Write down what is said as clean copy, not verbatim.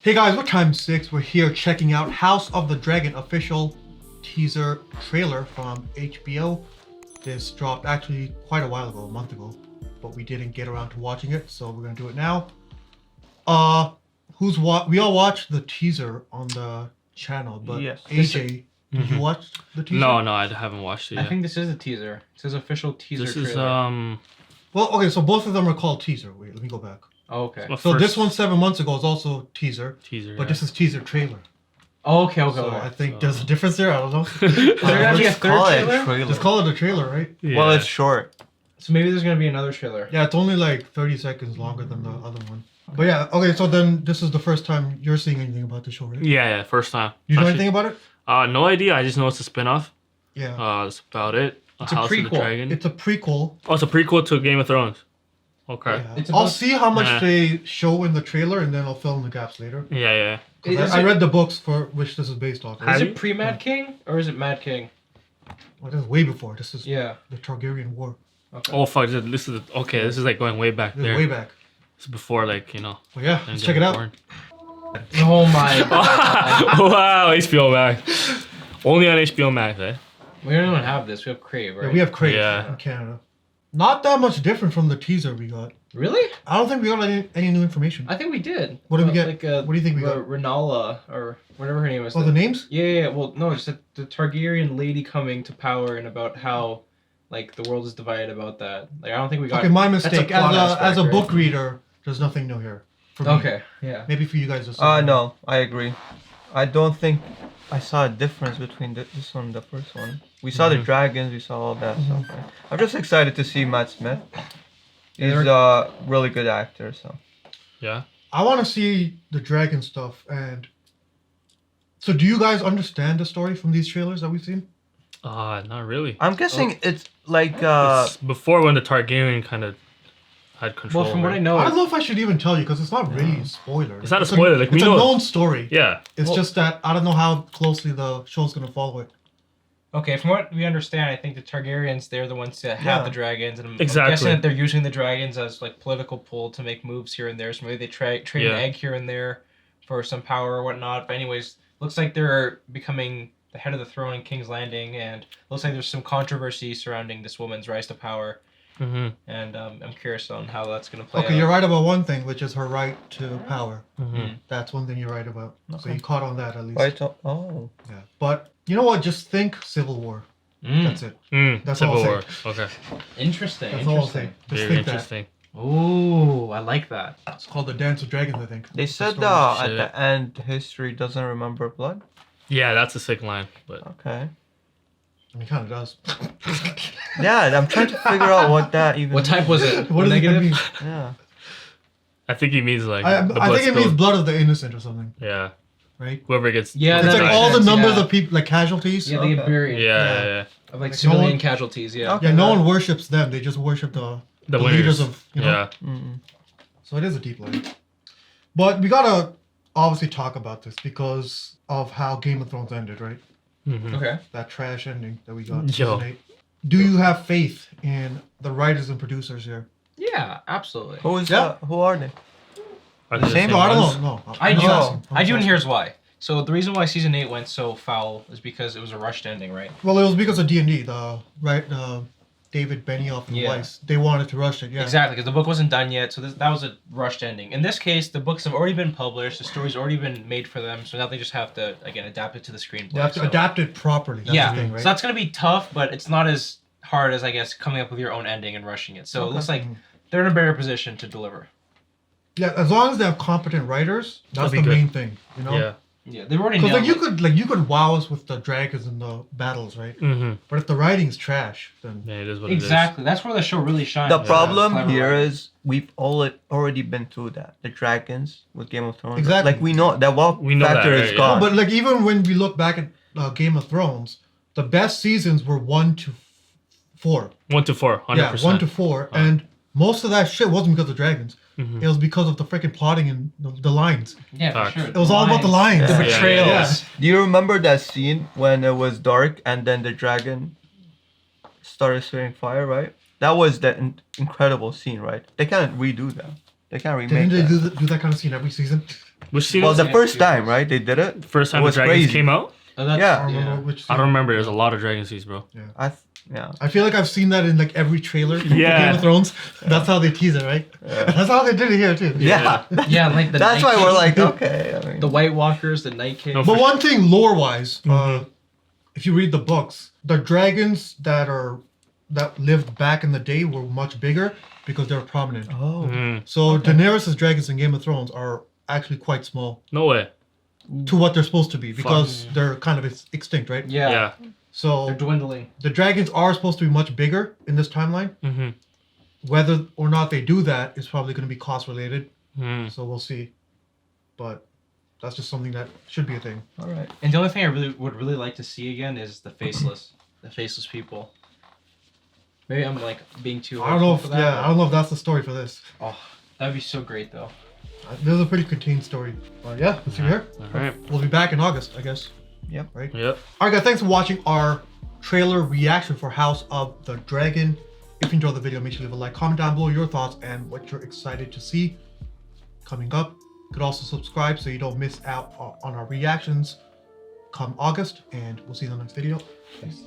Hey guys, what time 6? We're here checking out House of the Dragon official teaser trailer from HBO. This dropped actually quite a while ago, a month ago, but we didn't get around to watching it, so we're gonna do it now. We all watched the teaser on the channel, but Yes. AJ, did you watch the teaser? No, I haven't watched it yet. I think this is a teaser. It says official teaser this trailer. is Well, okay, so both of them are called teaser. Wait, let me go back. Oh, okay. my So first this one 7 months ago is also teaser, teaser. but this is teaser trailer. Oh, okay. So I think So- there's a difference there. I don't know. Is there gonna be a Let's third call it a trailer? trailer. Just call it a trailer, right? Yeah. Well, it's short. So maybe there's gonna be another trailer. Yeah, it's only like 30 seconds longer than the other one. But yeah, okay, so then this is the first time you're seeing anything about the show, right? yeah, first time. You know Actually, anything about it? No idea. I just know it's a spin-off. Yeah. That's about it. It's a House of the prequel. Dragon. It's a prequel. Oh, it's a prequel to Game of Thrones. Okay. Yeah. It's I'll about- see how much Yeah. they show in the trailer and then I'll fill in the gaps later. Yeah. 'Cause Is I it- read the books for which this is based off. Have Is you? it pre-Mad King or is it Mad King? Well, this is way before. This is Yeah. the Targaryen War. Okay. Oh fuck! This is okay. This is like going way back This is there. way back. This is before like you know. But yeah, them let's check it getting out. born. Oh my god. Wow, HBO Max. Only on HBO Max, eh? We don't even have this. We have Crave, right? Yeah, we have Crave Yeah. in Canada. Not that much different from the teaser we got. Really? I don't think we got any new information. I think we did. What did we get? Like, What do you think we got? Renala or whatever her name is. Oh, the names? Yeah. Well, no, just the Targaryen lady coming to power and about how, like, the world is divided about that. Like, I don't think we got. Okay, my that's a mistake. plot As aspect, a right? book reader, there's nothing new here. For me. Okay. Yeah. Maybe for you guys. There's No, something. I agree. I don't think I saw a difference between this one and the first one. We saw the dragons, we saw all that stuff. Right? I'm just excited to see Matt Smith. He's a really good actor, so. Yeah. I want to see the dragon stuff. And so, do you guys understand the story from these trailers that we've seen? Not really. I'm guessing it's like It's before when the Targaryen kind of had control. Well, from what I right? know, I don't know if I should even tell you because it's not really a spoiler. It's not a spoiler, like, we it's know a it. known story. Yeah. It's just that I don't know how closely the show's gonna follow it. okay, from what we understand, I think the Targaryens, they're the ones that have Yeah. the dragons, and I'm Exactly. guessing that they're using the dragons as like political pull to make moves here and there. So maybe they trade Yeah. an egg here and there for some power or whatnot. But anyways, looks like they're becoming the head of the throne in King's Landing, and looks like there's some controversy surrounding this woman's rise to power. Mm-hmm. And I'm curious on how that's gonna play Okay, out. you're right about one thing, which is her right to power. Mm-hmm. That's one thing you're right about. So Okay. you caught on that at least. oh. Yeah. But you know what? Just think Civil War. That's it. That's Civil all I'll War. say. Okay. Interesting. That's all I'll say. Just Very think that. interesting. Ooh, I like that. It's called the Dance of Dragons, I think. They That's the said story. at Shit. the end, history doesn't remember blood. Yeah, that's a sick line, but Okay. I mean, kind of does. Yeah, I'm trying to figure out what that even What type was it? What does it Negative? mean? Yeah. I think he means like I the think blood it means spilled. blood of the innocent or something, Yeah. right? Whoever gets. Yeah, It's that like makes all the sense, numbers yeah. of people, like casualties. Yeah, they get Okay. buried. Yeah. Of like Like, civilian no one- casualties, yeah. Okay. Yeah, no one worships them. They just worship the The leaders winners. of, you know. Yeah. Mm-mm. So it is a deep line. But we gotta obviously talk about this because of how Game of Thrones ended, right? Mm-hmm. Okay. That trash ending that we got. Yo. Season 8. Do you have faith in the writers and producers here? Yeah, absolutely. Who is Yeah. Who are they? Are The they same No, I ones? don't know. No, I I'm do. just asking. I'm I just do, and asking. here's why. So the reason why season 8 went so foul is because it was a rushed ending, right? Well, it was because of D&D, David Benioff and Yeah. Weiss. They wanted to rush it, yeah. Exactly, because the book wasn't done yet, so that was a rushed ending. In this case, the books have already been published, the story's already been made for them, so now they just have to, again, adapt it to the screenplay. You have to so. adapt it properly. That's Yeah, the thing, right? so that's going to be tough, but it's not as hard as, I guess, coming up with your own ending and rushing it. So it looks like they're in a better position to deliver. Yeah, as long as they have competent writers, that's That'll be the good. main thing, you know? Yeah. Yeah, they've already Because nailed like it. you could wow us with the dragons and the battles, right? Mm-hmm. But if the writing's trash, then Yeah, it is what Exactly, that's where the show really shines. The problem Clever here writing. is we've already been through that. The dragons with Game of Thrones. Exactly. Like we know that wow We know factor that, is right, gone. but like even when we look back at Game of Thrones, the best seasons were 1 to 4. it is. 1 to 4, 100%. Yeah, 1 to 4, and most of that shit wasn't because of dragons. Mhm. It was because of the freaking plotting and the lines. Yeah, for Facts. sure. It was all about the lines. The Yeah. betrayals. Yeah. Do you remember that scene when it was dark and then the dragon started spitting fire? Right. That was the incredible scene, right? They can't redo that. They can't remake Didn't they that. do that kind of scene every season? Which season? Well, was the it? first time, right? They did it. First time it the was dragons crazy. came out. Oh, that's, Yeah. I don't remember which. I Season. don't remember. There's a lot of dragon seeds, bro. Yeah. I feel like I've seen that in like every trailer for Yeah. Game of Thrones. That's how they tease it, right? That's how they did it here too. Yeah. Yeah, like the That's Night why we're King, like, okay. I mean, the White Walkers, the Night King. No, But one thing, lore-wise, Mhm. if you read the books, the dragons that lived back in the day were much bigger because they were prominent. oh. Mm. So Okay. Daenerys' dragons in Game of Thrones are actually quite small No way. to what they're supposed to be because they're kind of extinct, right? Yeah, Yeah. So they're dwindling. the dragons are supposed to be much bigger in this timeline. Mm-hmm. Whether or not they do that is probably going to be cost related. Mm. So we'll see. But that's just something that should be a thing. All right. And the only thing I would really like to see again is the faceless people. Maybe I'm like being too. I don't know if hopeful for that, I don't know if that's the story for this. but- Oh, that'd be so great though. This is a pretty contained story. But yeah, let's see here. All right. We'll be back in August, I guess. Yep. Right? Yep. Alright guys, thanks for watching our trailer reaction for House of the Dragon. If you enjoyed the video, make sure to leave a like, comment down below your thoughts and what you're excited to see coming up. You could also subscribe so you don't miss out on our reactions come August, and we'll see you in the next video. Thanks.